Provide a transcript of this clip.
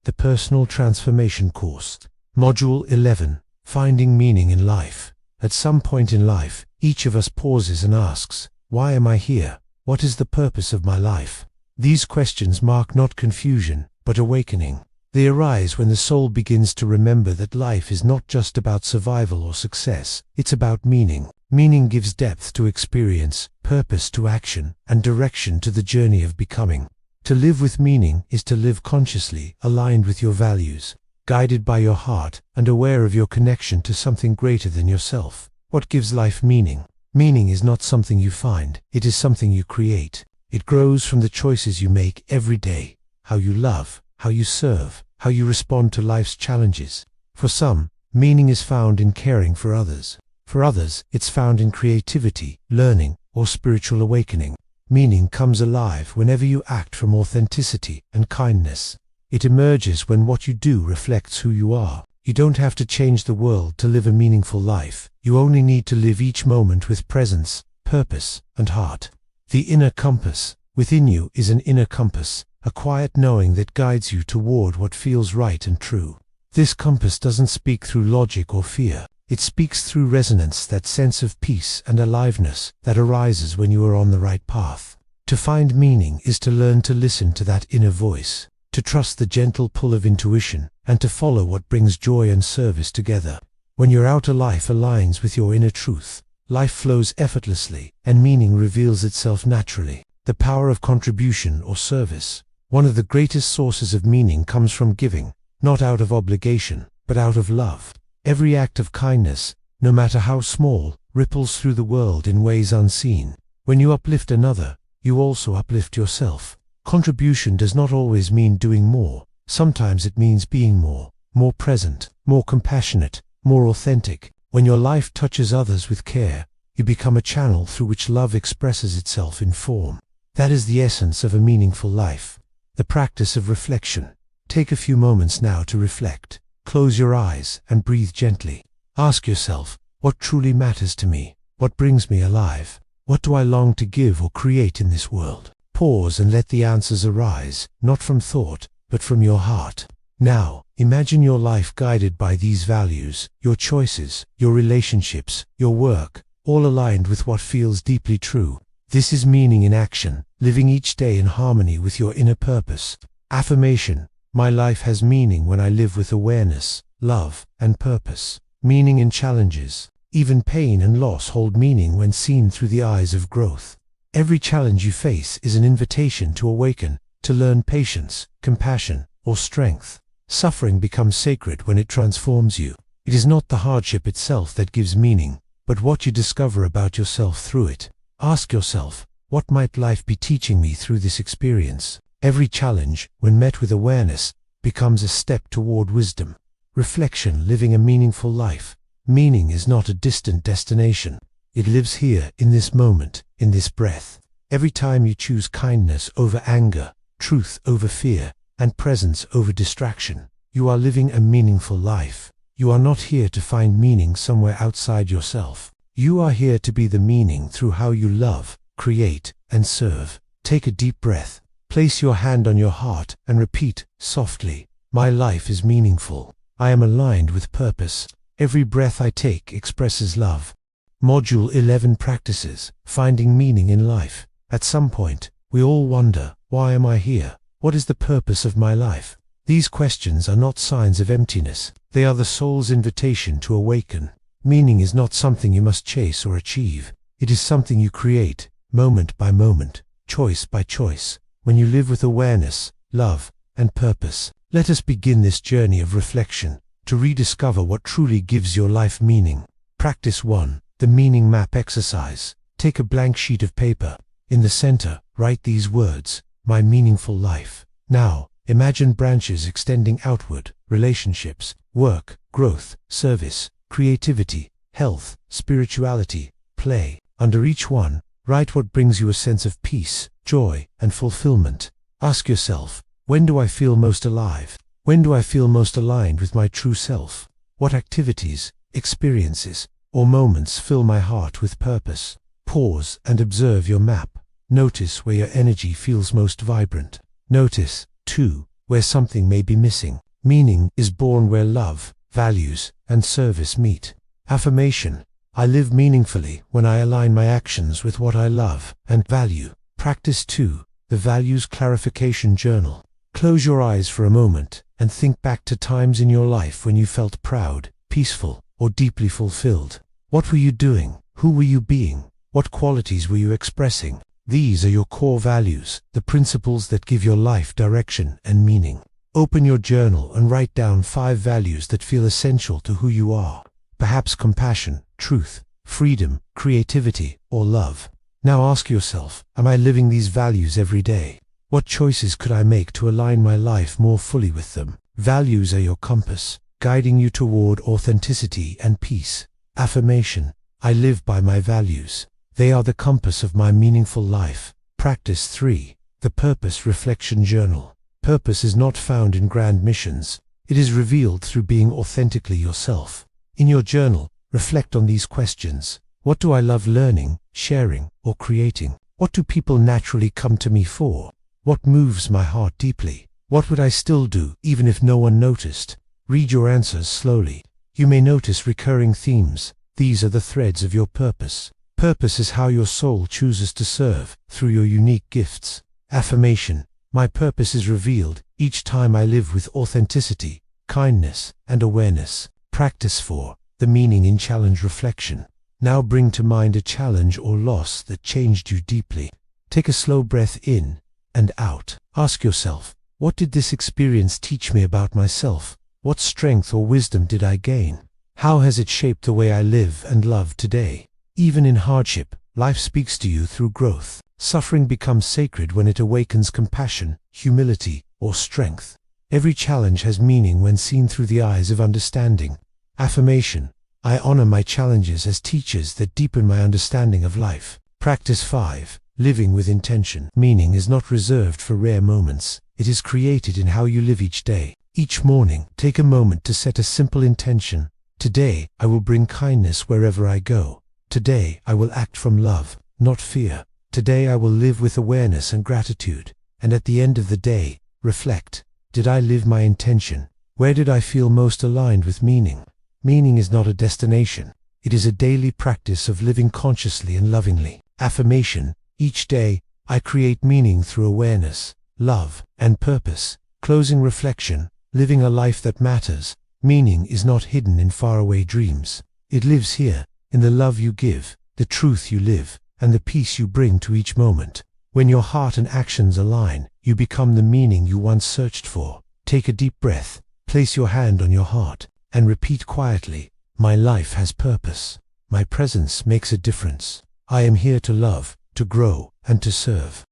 the Personal Transformation Course. Module 11, Finding Meaning in Life. At some point in life, each of us pauses and asks, why am I here? What is the purpose of my life? These questions mark not confusion, but awakening. They arise when the soul begins to remember that life is not just about survival or success, it's about meaning. Meaning gives depth to experience, purpose to action, and direction to the journey of becoming. To live with meaning is to live consciously, aligned with your values, guided by your heart, and aware of your connection to something greater than yourself. What gives life meaning? Meaning is not something you find, it is something you create. It grows from the choices you make every day, how you love, how you serve, how you respond to life's challenges. For some, meaning is found in caring for others. For others, it's found in creativity, learning, or spiritual awakening. Meaning comes alive whenever you act from authenticity and kindness. It emerges when what you do reflects who you are. You don't have to change the world to live a meaningful life. You only need to live each moment with presence, purpose, and heart. The inner compass. Within you is an inner compass, a quiet knowing that guides you toward what feels right and true. This compass doesn't speak through logic or fear. It speaks through resonance, that sense of peace and aliveness that arises when you are on the right path. To find meaning is to learn to listen to that inner voice, to trust the gentle pull of intuition, and to follow what brings joy and service together. When your outer life aligns with your inner truth, life flows effortlessly, and meaning reveals itself naturally. The power of contribution or service. One of the greatest sources of meaning comes from giving, not out of obligation, but out of love. Every act of kindness, no matter how small, ripples through the world in ways unseen. When you uplift another, you also uplift yourself. Contribution does not always mean doing more. Sometimes it means being more present, more compassionate, more authentic. When your life touches others with care, you become a channel through which love expresses itself in form. That is the essence of a meaningful life. The practice of reflection. Take a few moments now to reflect. Close your eyes and breathe gently. Ask yourself, what truly matters to me? What brings me alive? What do I long to give or create in this world? Pause and let the answers arise, not from thought, but from your heart. Now, imagine your life guided by these values, your choices, your relationships, your work, all aligned with what feels deeply true. This is meaning in action, living each day in harmony with your inner purpose. Affirmation. My life has meaning when I live with awareness, love, and purpose. Meaning in challenges. Even pain and loss hold meaning when seen through the eyes of growth. Every challenge you face is an invitation to awaken, to learn patience, compassion, or strength. Suffering becomes sacred when it transforms you. It is not the hardship itself that gives meaning, but what you discover about yourself through it. Ask yourself, what might life be teaching me through this experience? Every challenge, when met with awareness, becomes a step toward wisdom. Reflection. Living a meaningful life. Meaning is not a distant destination. It lives here, in this moment, in this breath. Every time you choose kindness over anger, truth over fear, and presence over distraction, you are living a meaningful life. You are not here to find meaning somewhere outside yourself. You are here to be the meaning through how you love, create, and serve. Take a deep breath. Place your hand on your heart and repeat softly, my life is meaningful. I am aligned with purpose. Every breath I take expresses love. Module 11 Practices. Finding meaning in life. At some point, we all wonder, why am I here? What is the purpose of my life? These questions are not signs of emptiness. They are the soul's invitation to awaken. Meaning is not something you must chase or achieve. It is something you create, moment by moment, choice by choice. When you live with awareness, love, and purpose. Let us begin this journey of reflection, to rediscover what truly gives your life meaning. Practice 1. The Meaning Map Exercise. Take a blank sheet of paper. In the center, write these words, my meaningful life. Now, imagine branches extending outward, relationships, work, growth, service, creativity, health, spirituality, play. Under each one, write what brings you a sense of peace, joy, and fulfillment. Ask yourself, when do I feel most alive? When do I feel most aligned with my true self? What activities, experiences, or moments fill my heart with purpose? Pause and observe your map. Notice where your energy feels most vibrant. Notice, too, where something may be missing. Meaning is born where love, values, and service meet. Affirmation: I live meaningfully when I align my actions with what I love and value. Practice 2. The Values Clarification Journal. Close your eyes for a moment and think back to times in your life when you felt proud, peaceful, or deeply fulfilled. What were you doing? Who were you being? What qualities were you expressing? These are your core values, the principles that give your life direction and meaning. Open your journal and write down 5 values that feel essential to who you are. Perhaps compassion, truth, freedom, creativity, or love. Now ask yourself, am I living these values every day? What choices could I make to align my life more fully with them? Values are your compass, guiding you toward authenticity and peace. Affirmation: I live by my values. They are the compass of my meaningful life. Practice 3. The Purpose Reflection Journal. Purpose is not found in grand missions. It is revealed through being authentically yourself. In your journal, reflect on these questions. What do I love learning, sharing, or creating? What do people naturally come to me for? What moves my heart deeply? What would I still do, even if no one noticed? Read your answers slowly. You may notice recurring themes. These are the threads of your purpose. Purpose is how your soul chooses to serve, through your unique gifts. Affirmation: my purpose is revealed each time I live with authenticity, kindness, and awareness. Practice 4. The Meaning in Challenge Reflection. Now bring to mind a challenge or loss that changed you deeply. Take a slow breath in and out. Ask yourself, what did this experience teach me about myself? What strength or wisdom did I gain? How has it shaped the way I live and love today? Even in hardship, life speaks to you through growth. Suffering becomes sacred when it awakens compassion, humility, or strength. Every challenge has meaning when seen through the eyes of understanding. Affirmation: I honor my challenges as teachers that deepen my understanding of life. Practice 5. Living with Intention. Meaning is not reserved for rare moments. It is created in how you live each day. Each morning, take a moment to set a simple intention. Today, I will bring kindness wherever I go. Today, I will act from love, not fear. Today I will live with awareness and gratitude. And at the end of the day, reflect. Did I live my intention? Where did I feel most aligned with meaning? Meaning is not a destination. It is a daily practice of living consciously and lovingly. Affirmation: each day, I create meaning through awareness, love, and purpose. Closing reflection: living a life that matters. Meaning is not hidden in faraway dreams. It lives here, in the love you give, the truth you live, and the peace you bring to each moment. When your heart and actions align, you become the meaning you once searched for. Take a deep breath, place your hand on your heart, and repeat quietly, my life has purpose. My presence makes a difference. I am here to love, to grow, and to serve.